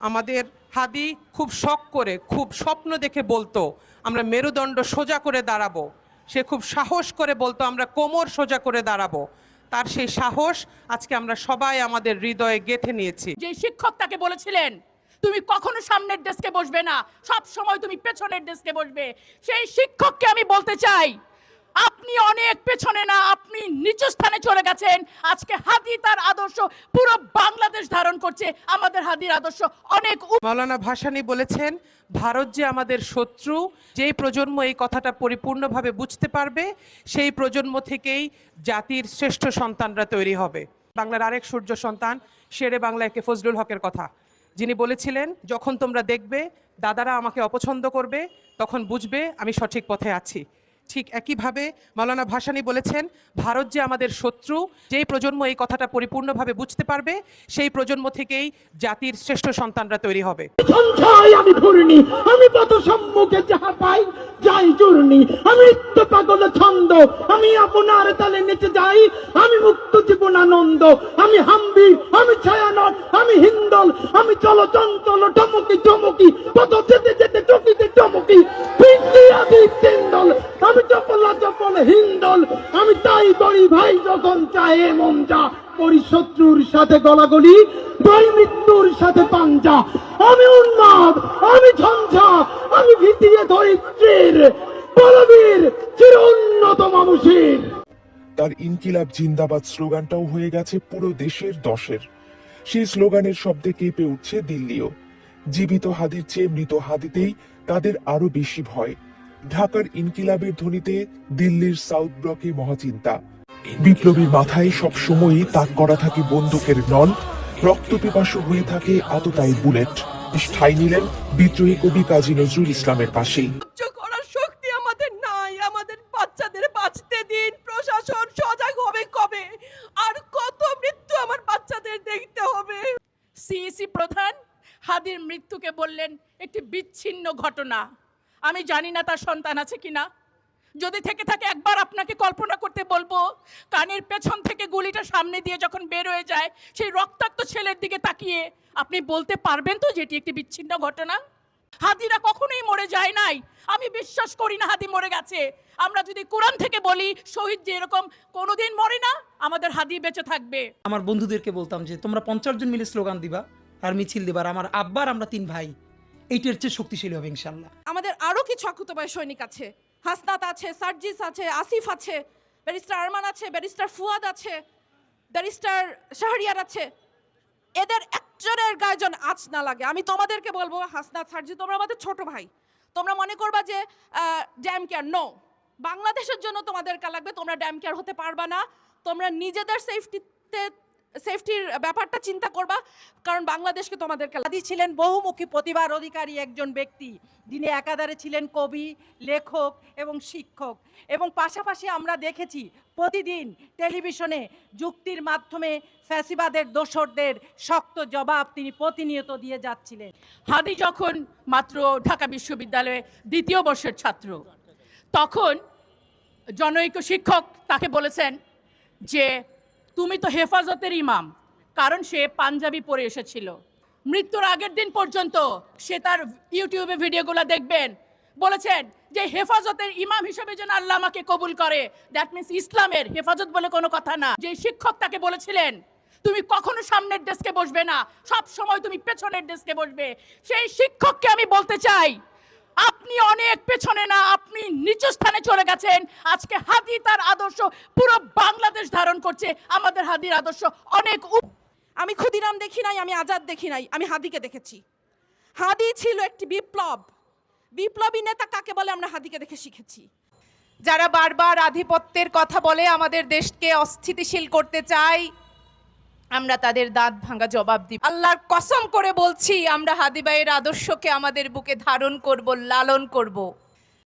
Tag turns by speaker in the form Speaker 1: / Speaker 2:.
Speaker 1: আমাদের হাদি খুব শখ করে, খুব স্বপ্ন দেখে বলতো আমরা মেরুদণ্ড সোজা করে দাঁড়াবো। সে খুব সাহস করে বলতো আমরা কোমর সোজা করে দাঁড়াবো। তার সেই সাহস আজকে আমরা সবাই আমাদের হৃদয়ে গেঁথে নিয়েছি।
Speaker 2: যে শিক্ষক তাকে বলেছিলেন তুমি কখনো সামনের ডেস্কে বসবে না, সব সময় তুমি পেছনের ডেস্কে বসবে, সেই শিক্ষককে আমি বলতে চাই আপনি অনেক পেছনে না, আপনি নিচু স্থানে চলে গেছেন। আজকে হাদি তার আদর্শ পুরো বাংলাদেশ ধারণ করছে। আমাদের হাদির আদর্শ অনেক।
Speaker 1: মাওলানা ভাসানী বলেছেন ভারত যে আমাদের শত্রু, যেই প্রজন্ম এই কথাটা পরিপূর্ণভাবে বুঝতে পারবে সেই প্রজন্ম থেকেই জাতির শ্রেষ্ঠ সন্তানরা তৈরি হবে। বাংলার আরেক সূর্য সন্তান শেরে বাংলা একে ফজলুল হকের কথা, যিনি বলেছিলেন যখন তোমরা দেখবে দাদারা আমাকে অপছন্দ করবে তখন বুঝবে আমি সঠিক পথে আছি। ঠিক একইভাবে মাওলানা ভাসানী বলেছেন ভারত যে আমাদের শত্রু, যেই প্রজন্ম এই কথাটা পরিপূর্ণভাবে বুঝতে পারবে সেই প্রজন্ম থেকেই জাতির শ্রেষ্ঠ সন্তানরা তৈরি হবে।
Speaker 3: আমি ঘুরনি, আমি পথ সম্মুখে যাহা পাই যাই চূর্ণি, আমি নিত্য পাগল ছন্দ, আমি আপনার তালে নেচে যাই, আমি মুক্ত জীবন আনন্দ, আমি হাম্বি, আমি ছায়ানট, আমি হিন্দল, আমি চলচঞ্চল টমকি চমকি, পথ যেতে যেতে চকিতে চমকি, পিঙ্কি আদি তিন্দল, আমি চপলা চপল হিন্দল, আমি তাই করি ভাই যখন চাহে মন যা করি, শত্রুর সাথে গলাগলি, ভাই মৃত্যুর সাথে পাঞ্জা, আমি উন্মাদ, আমি ঝঞ্ঝা, আমি ভিতিয়ে ধরিত্রীর বলবীর চির উন্নত মানুষের।
Speaker 4: তার ইনকিলাব জিন্দাবাদ স্লোগানটাও হয়ে গেছে পুরো দেশের দশের। সেই স্লোগানের শব্দে কেঁপে উঠছে দিল্লিও। জীবিত হাদির চেয়ে মৃত হাদিতেই তাদের আরো বেশি ভয়। ঢাকার ইনকিলাবের ধ্বনিতে দিল্লির সাউথ ব্লকে মহাচিন্তা। বিপ্লবীর মাথায় সব সময়ই তাক করা থাকে বন্দুকের নল, রক্ত পিপাসু হয়ে থাকে আততায়ী বুলেট। ঠাঁই নিলেন বিদ্রোহী কবি কাজী নজরুল ইসলামের পাশেই।
Speaker 2: করার শক্তি আমাদের নাই, আমাদের বাচ্চাদের বাঁচতে দিন। প্রশাসন সজাগ হবে কবে? আর কত মৃত্যু আমার বাচ্চাদের দেখতে হবে? সিইসি প্রধান হাদির মৃত্যুকে বললেন একটি বিচ্ছিন্ন ঘটনা। আমি জানি না তার সন্তান আছে কিনা, যদি থেকে থাকে একবার আপনাকে কল্পনা করতে বলবো কানের পেছন থেকে গুলিটা সামনে দিয়ে যখন বের হয়ে যায় সেই রক্তাক্ত ছেলের দিকে তাকিয়ে আপনি বলতে পারবেন তো যেটি একটি বিচ্ছিন্ন ঘটনা? হাদিরা কখনোই মরে যায় নাই, আমি বিশ্বাস করি না হাদি মরে গেছে। আমরা যদি কোরআন থেকে বলি শহীদ যেরকম কোনোদিন মরে না, আমাদের হাদি বেঁচে থাকবে।
Speaker 5: আমার বন্ধুদেরকে বলতাম যে তোমরা 50 জন মিলে স্লোগান দিবা আর মিছিল দিবা, আমার আব্বার আমরা 3 ভাই, এইটার চেয়ে শক্তিশালী হবে ইনশাল্লাহ।
Speaker 6: আমাদের আরো কিছু অকুতোভয় সৈনিক আছে, হাসনাত আছে, সার্জিস আছে, আসিফ আছে, ব্যারিস্টার আরমান আছে, ব্যারিস্টার ফুয়াদ আছে, ব্যারিস্টার শাহরিয়ার আছে। এদের একজনের গায়ে যেন আঁচ না লাগে। আমি তোমাদেরকে বলবো হাসনাত, সার্জি, তোমরা আমাদের ছোট ভাই, তোমরা মনে করবা যে ড্যাম কেয়ার। নো, বাংলাদেশের জন্য তোমাদেরকে লাগবে, তোমরা ড্যাম কেয়ার হতে পারবা না। তোমরা নিজেদের সেফটির ব্যাপারটা চিন্তা করবা, কারণ বাংলাদেশকে তোমাদেরকে।
Speaker 7: হাদি ছিলেন বহুমুখী প্রতিভার অধিকারী একজন ব্যক্তি। যিনি একাধারে ছিলেন কবি, লেখক এবং শিক্ষক, এবং পাশাপাশি আমরা দেখেছি প্রতিদিন টেলিভিশনে যুক্তির মাধ্যমে ফ্যাসিবাদের দোসরদের শক্ত জবাব তিনি প্রতিনিয়ত দিয়ে যাচ্ছিলেন।
Speaker 2: হাদি যখন মাত্র ঢাকা বিশ্ববিদ্যালয়ে 2য় বর্ষের ছাত্র, তখন জনৈক শিক্ষক তাকে বলেছেন যে তুমি তো হেফাজতের ইমাম, কারণ সে পাঞ্জাবি পরে এসেছিল। মৃত্যুর আগের দিন পর্যন্ত সে তার ইউটিউবে ভিডিওগুলো দেখবেন, বলেছেন যে হেফাজতের ইমাম হিসেবে যেন আল্লাহ আমাকে কবুল করে। দ্যাট মিনস ইসলামের হেফাজত বলে কোনো কথা না। যে শিক্ষক তাকে বলেছিলেন তুমি কখনো সামনের ডেস্কে বসবে না, সব সময় তুমি পেছনের ডেস্কে বসবে, সেই শিক্ষককে আমি বলতে চাই আপনি অনেক পেছনে না, আপনি নিচু স্থানে চলে গেছেন। আজকে হাদি তার আদর্শ পুরো বাংলাদেশ ধারণ করছে। আমাদের হাদির আদর্শ অনেক।
Speaker 6: আমি ক্ষুদিরাম দেখি নাই, আমি আজাদ দেখি নাই, আমি হাদিকে দেখেছি। হাদি ছিল একটি বিপ্লবী নেতা কাকে বলে আমরা হাদিকে দেখে শিখেছি।
Speaker 8: যারা বারবার আধিপত্যের কথা বলে আমাদের দেশকে অস্থিতিশীল করতে চায়, আমরা তাদের দাঁত ভাঙা জবাব দিব। আল্লাহর কসম করে বলছি আমরা হাদি ভাইয়ের আদর্শকে আমাদের বুকে ধারণ করব, লালন করব।